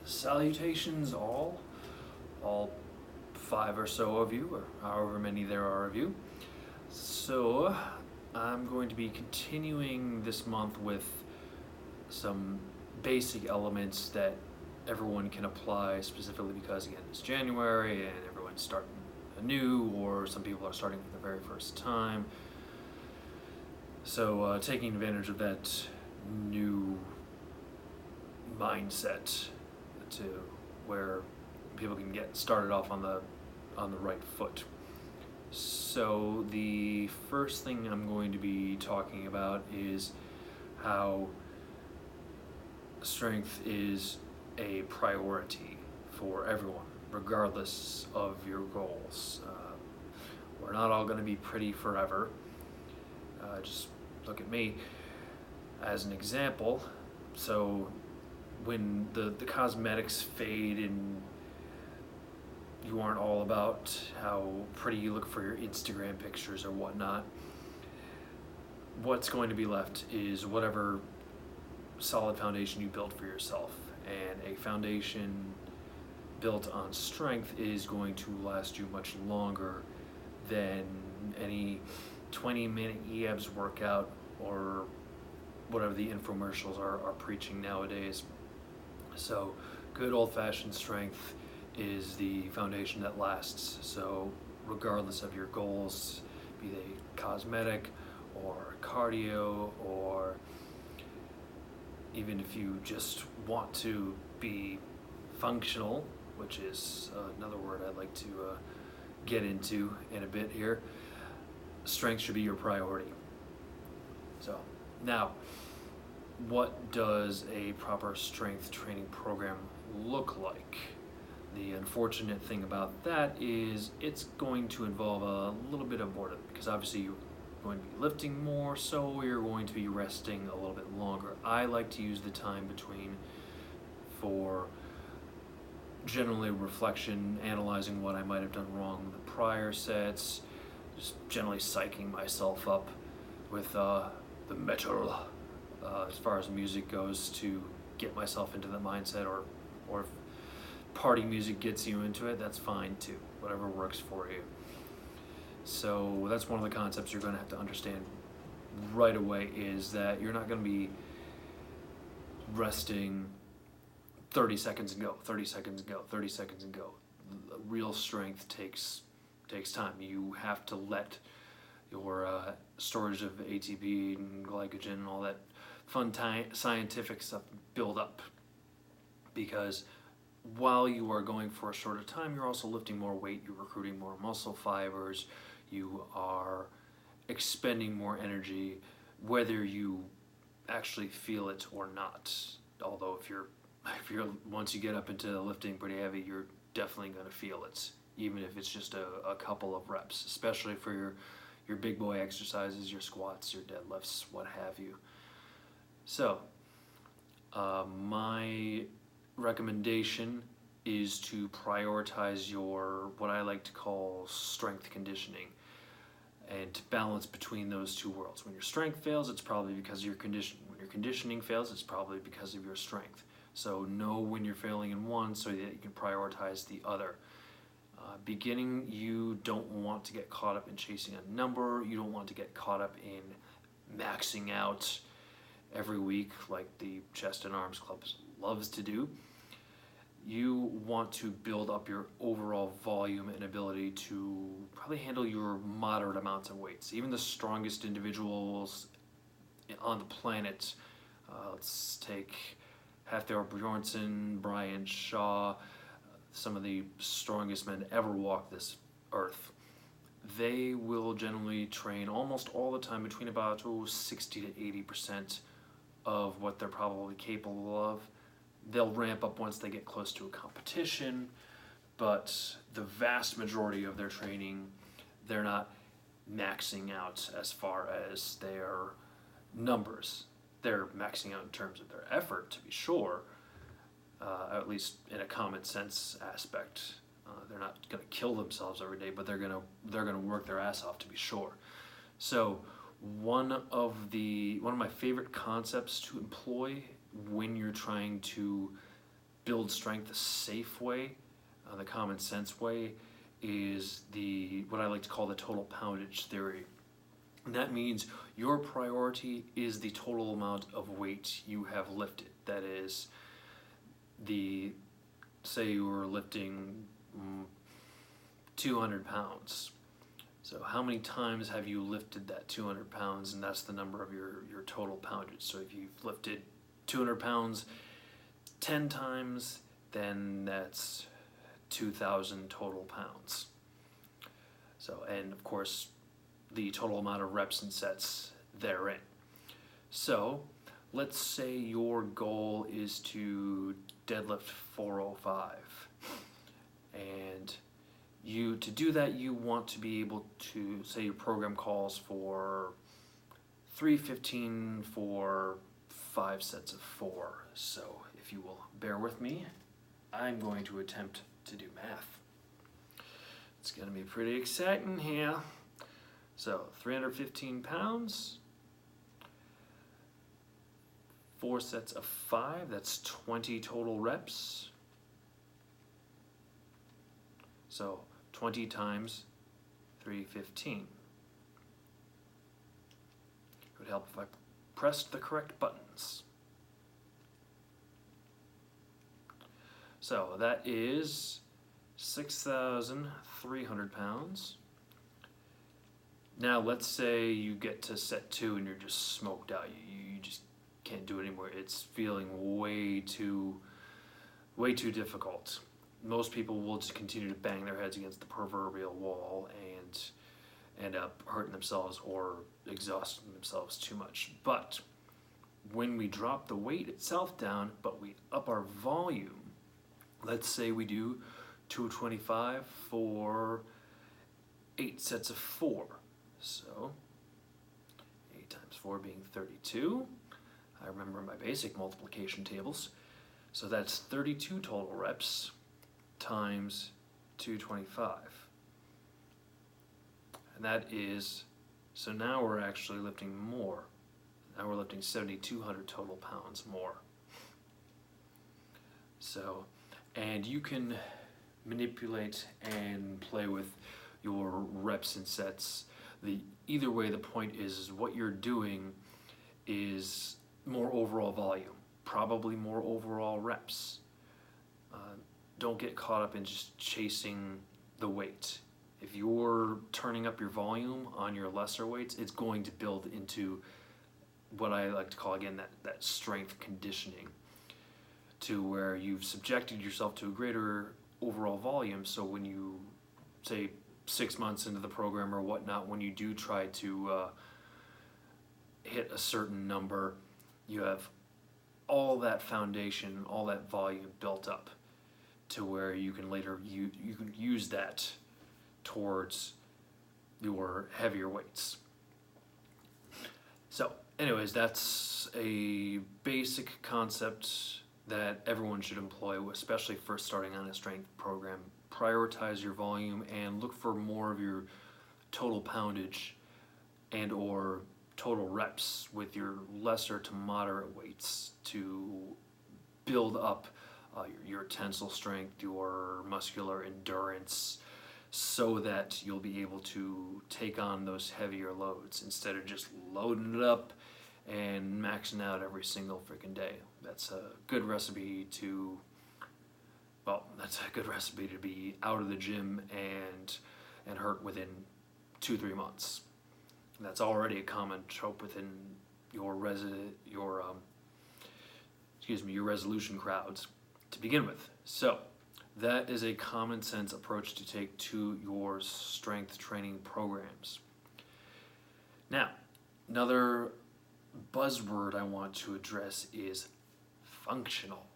Salutations all five or so of you, or however many there are of you. So, I'm going to be continuing this month with some basic elements that everyone can apply, specifically because, again, it's January and everyone's starting anew, or some people are starting for the very first time. So, taking advantage of that new mindset to where people can get started off on the right foot. So the first thing I'm going to be talking about is how strength is a priority for everyone, regardless of your goals. We're not all going to be pretty forever. Just look at me as an example. So when the cosmetics fade and you aren't all about how pretty you look for your Instagram pictures or whatnot, what's going to be left is whatever solid foundation you built for yourself. And a foundation built on strength is going to last you much longer than any 20-minute EABS workout or whatever the infomercials are preaching nowadays. So good old-fashioned strength is the foundation that lasts. So regardless of your goals, be they cosmetic or cardio, or even if you just want to be functional, which is another word I'd like to get into in a bit here, strength should be your priority. So now, what does a proper strength training program look like? The unfortunate thing about that is it's going to involve a little bit of boredom, because obviously you're going to be lifting more, so you're going to be resting a little bit longer. I like to use the time between for generally reflection, analyzing what I might have done wrong in the prior sets, just generally psyching myself up with the metal as far as music goes, to get myself into the mindset, or if party music gets you into it, that's fine too, whatever works for you. So that's one of the concepts you're going to have to understand right away, is that you're not going to be resting 30 seconds and go, 30 seconds and go, 30 seconds and go. Real strength takes time. You have to let your storage of ATP and glycogen and all that fun scientific stuff build up, because while you are going for a shorter time, you're also lifting more weight, you're recruiting more muscle fibers, you are expending more energy, whether you actually feel it or not. Although if you're once you get up into lifting pretty heavy, you're definitely going to feel it, even if it's just a couple of reps, especially for your big boy exercises, your squats, your deadlifts, what have you. So my recommendation is to prioritize your, what I like to call, strength conditioning, and to balance between those two worlds. When your strength fails, it's probably because of your conditioning. When your conditioning fails, it's probably because of your strength. So know when you're failing in one so that you can prioritize the other. Beginning, you don't want to get caught up in chasing a number. You don't want to get caught up in maxing out every week like the Chest and Arms Club loves to do. You want to build up your overall volume and ability to probably handle your moderate amounts of weights. Even the strongest individuals on the planet, let's take Hafthor Bjornsson, Brian Shaw, some of the strongest men ever walk this earth. They will generally train almost all the time between about 60 to 80% of what they're probably capable of. They'll ramp up once they get close to a competition, but the vast majority of their training, they're not maxing out as far as their numbers. They're maxing out in terms of their effort, to be sure, at least in a common sense aspect. They're not going to kill themselves every day, but they're going to work their ass off, to be sure. So one of my favorite concepts to employ when you're trying to build strength the safe way, the common sense way, is what I like to call the total poundage theory. And that means your priority is the total amount of weight you have lifted. That is, say you were lifting 200 pounds. So how many times have you lifted that 200 pounds? And that's the number of your total poundage. So if you've lifted 200 pounds 10 times, then that's 2,000 total pounds. So, and of course, the total amount of reps and sets therein. So let's say your goal is to deadlift 405, and to do that, you want to be able to, say your program calls for 315 for 5 sets of 4. So if you will bear with me, I'm going to attempt to do math. It's going to be pretty exciting here. So 315 pounds, 4 sets of 5, that's 20 total reps. So 20 times 315. It would help if I pressed the correct buttons. So that is 6,300 pounds. Now let's say you get to set 2 and you're just smoked out. You just can't do it anymore. It's feeling way too difficult. Most people will just continue to bang their heads against the proverbial wall and end up hurting themselves or exhausting themselves too much. But when we drop the weight itself down, but we up our volume, let's say we do 225 for 8 sets of 4. So 8 times 4 being 32. I remember my basic multiplication tables. So that's 32 total reps times 225. And that is, so now we're actually lifting more. Now we're lifting 7,200 total pounds more. So, and you can manipulate and play with your reps and sets. Either way, the point is what you're doing is more overall volume, probably more overall reps. Don't get caught up in just chasing the weight. If you're turning up your volume on your lesser weights, it's going to build into what I like to call, again, that strength conditioning, to where you've subjected yourself to a greater overall volume. So when you, say, 6 months into the program or whatnot, when you do try to hit a certain number, you have all that foundation, all that volume built up to where you can later you can use that towards your heavier weights. So anyways, that's a basic concept that everyone should employ, especially first starting on a strength program. Prioritize your volume and look for more of your total poundage and or total reps with your lesser to moderate weights to build up your tensile strength, your muscular endurance, so that you'll be able to take on those heavier loads instead of just loading it up and maxing out every single freaking day. That's a good recipe to, that's a good recipe to be out of the gym and hurt within 2-3 months. And that's already a common trope within your resolution crowds to begin with. So that is a common sense approach to take to your strength training programs. Now, another buzzword I want to address is functional.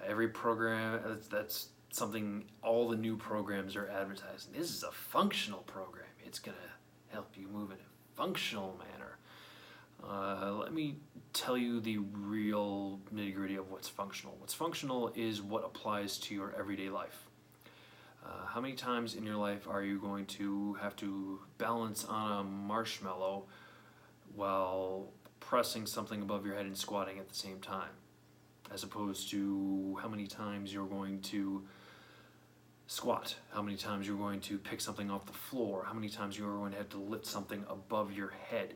Every program, that's something all the new programs are advertising. This is a functional program. It's going to help you move in a functional manner. Let me tell you the real nitty-gritty of what's functional. What's functional is what applies to your everyday life. How many times in your life are you going to have to balance on a marshmallow while pressing something above your head and squatting at the same time? as opposed to how many times you're going to squat, how many times you're going to pick something off the floor, how many times you're going to have to lift something above your head.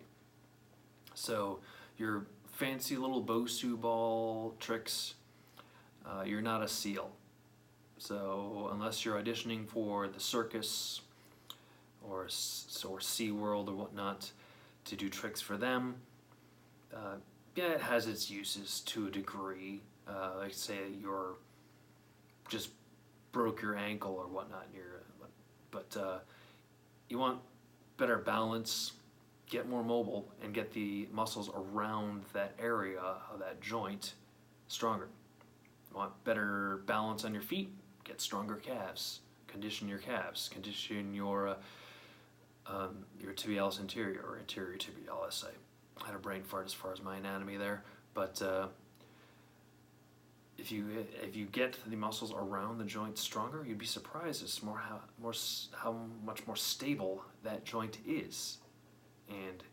So your fancy little Bosu ball tricks, you're not a SEAL. So unless you're auditioning for the circus or SeaWorld or whatnot to do tricks for them, yeah, it has its uses to a degree. Like say you're just broke your ankle or whatnot, but you want better balance, get more mobile, and get the muscles around that area of that joint stronger. You want better balance on your feet, get stronger calves, condition your calves, condition your tibialis anterior or anterior tibialis. I had a brain fart as far as my anatomy there, but if you get the muscles around the joint stronger, you'd be surprised as how much more stable that joint is. And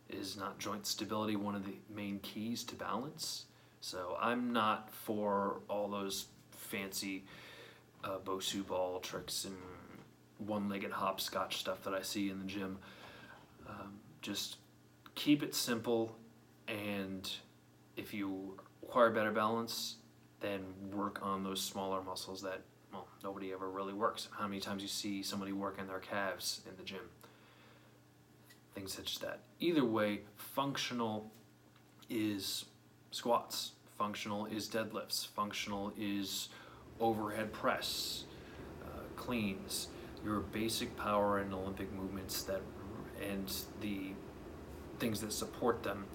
is not joint stability one of the main keys to balance? So I'm not for all those fancy Bosu ball tricks and one-legged hopscotch stuff that I see in the gym. Just keep it simple, and if you acquire better balance, then work on those smaller muscles that, well, nobody ever really works. How many times you see somebody working their calves in the gym? Things such as that. Either way, functional is squats, functional is deadlifts, functional is overhead press, cleans, your basic power and Olympic movements and the things that support them.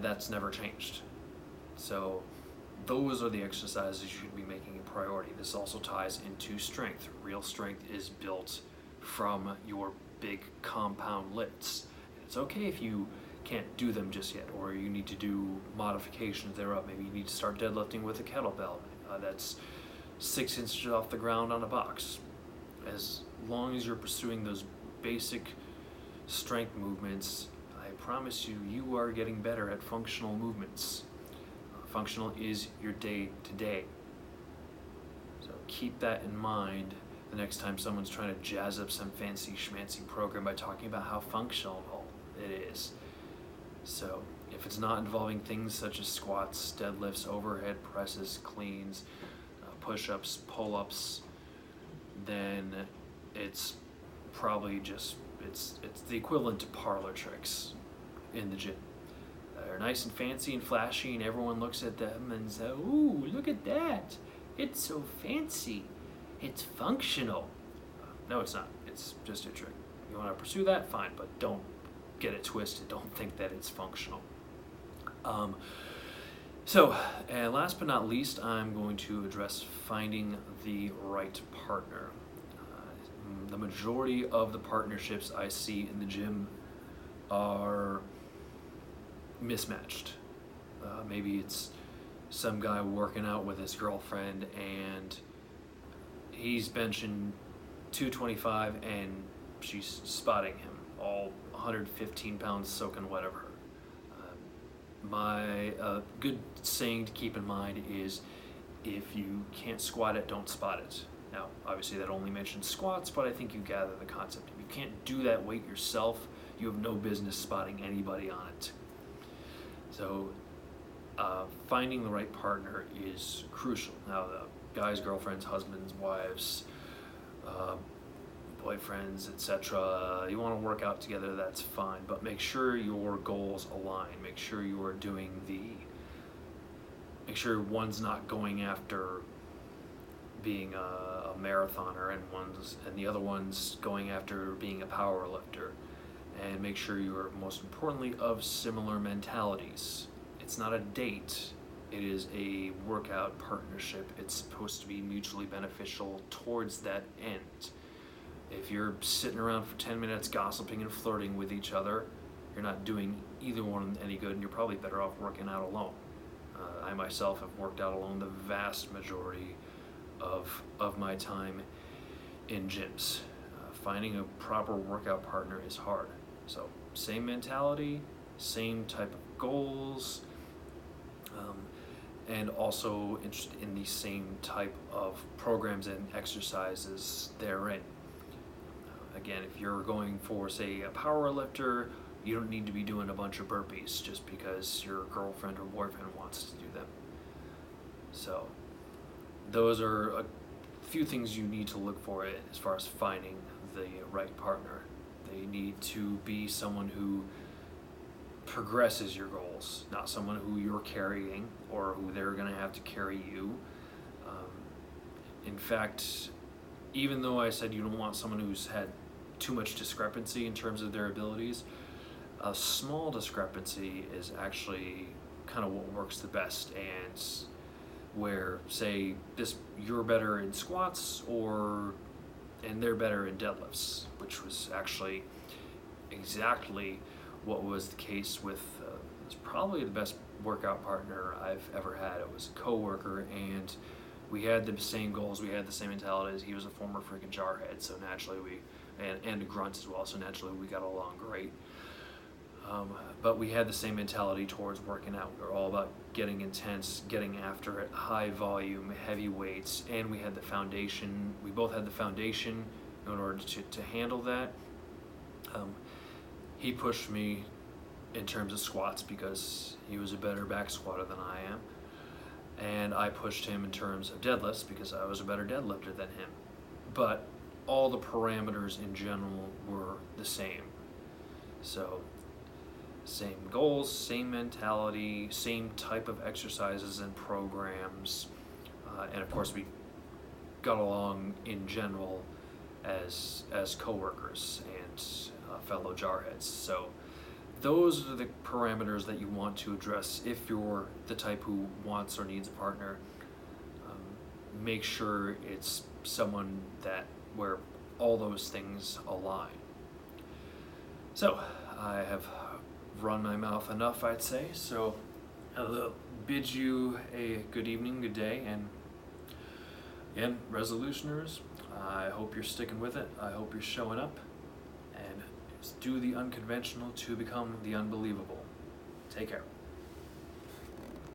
That's never changed. So those are the exercises you should be making a priority. This also ties into strength. Real strength is built from your big compound lifts. It's okay if you can't do them just yet, or you need to do modifications thereof. Maybe you need to start deadlifting with a kettlebell that's 6 inches off the ground on a box. As long as you're pursuing those basic strength movements, I promise you, you are getting better at functional movements. Functional is your day-to-day. So keep that in mind the next time someone's trying to jazz up some fancy schmancy program by talking about how functional it is. So if it's not involving things such as squats, deadlifts, overhead presses, cleans, push-ups, pull-ups, then it's probably just it's the equivalent to parlor tricks in the gym. They're nice and fancy and flashy, and everyone looks at them and says, "Ooh, look at that! It's so fancy. It's functional." No, it's not. It's just a trick. You want to pursue that, fine, but don't get it twisted. Don't think that it's functional. And last but not least, I'm going to address finding the right partner. The majority of the partnerships I see in the gym are mismatched. Maybe it's some guy working out with his girlfriend and he's benching 225 and she's spotting him, all 115 pounds soaking wet of her. My good saying to keep in mind is, if you can't squat it, don't spot it. Now, obviously that only mentions squats, but I think you gather the concept. If you can't do that weight yourself, you have no business spotting anybody on it. So finding the right partner is crucial. Now, the guys, girlfriends, husbands, wives, boyfriends, etc. You want to work out together, that's fine, but make sure your goals align. Make sure you are make sure one's not going after being a marathoner and the other one's going after being a power lifter. And make sure you are, most importantly, of similar mentalities. It's not a date, it is a workout partnership. It's supposed to be mutually beneficial towards that end. If you're sitting around for 10 minutes gossiping and flirting with each other, you're not doing either one any good, and you're probably better off working out alone. I myself have worked out alone the vast majority of my time in gyms. Finding a proper workout partner is hard. So same mentality, same type of goals, and also interested in the same type of programs and exercises therein. Again, if you're going for, say, a power lifter, you don't need to be doing a bunch of burpees just because your girlfriend or boyfriend wants to do them. So those are a few things you need to look for as far as finding the right partner. They need to be someone who progresses your goals, not someone who you're carrying or who they're going to have to carry you. In fact, even though I said you don't want someone who's had too much discrepancy in terms of their abilities, a small discrepancy is actually kind of what works the best, and where, say, you're better in squats and they're better in deadlifts, which was actually exactly what was the case with it's probably the best workout partner I've ever had. It was a coworker, and we had the same goals, we had the same mentalities. He was a former freaking jarhead, so naturally and a grunt as well, so naturally we got along great. But we had the same mentality towards working out. We were all about getting intense, getting after it, high volume, heavy weights, and we had the foundation. We both had the foundation in order to handle that. He pushed me in terms of squats because he was a better back squatter than I am. And I pushed him in terms of deadlifts because I was a better deadlifter than him. But all the parameters in general were the same. So, same goals, same mentality, same type of exercises and programs. And of course, we got along in general as coworkers and fellow jarheads. So those are the parameters that you want to address if you're the type who wants or needs a partner. Make sure it's someone where all those things align. So I have run my mouth enough, I'd say. So I'll bid you a good evening, good day, and again, resolutioners, I hope you're sticking with it. I hope you're showing up, and do the unconventional to become the unbelievable. Take care.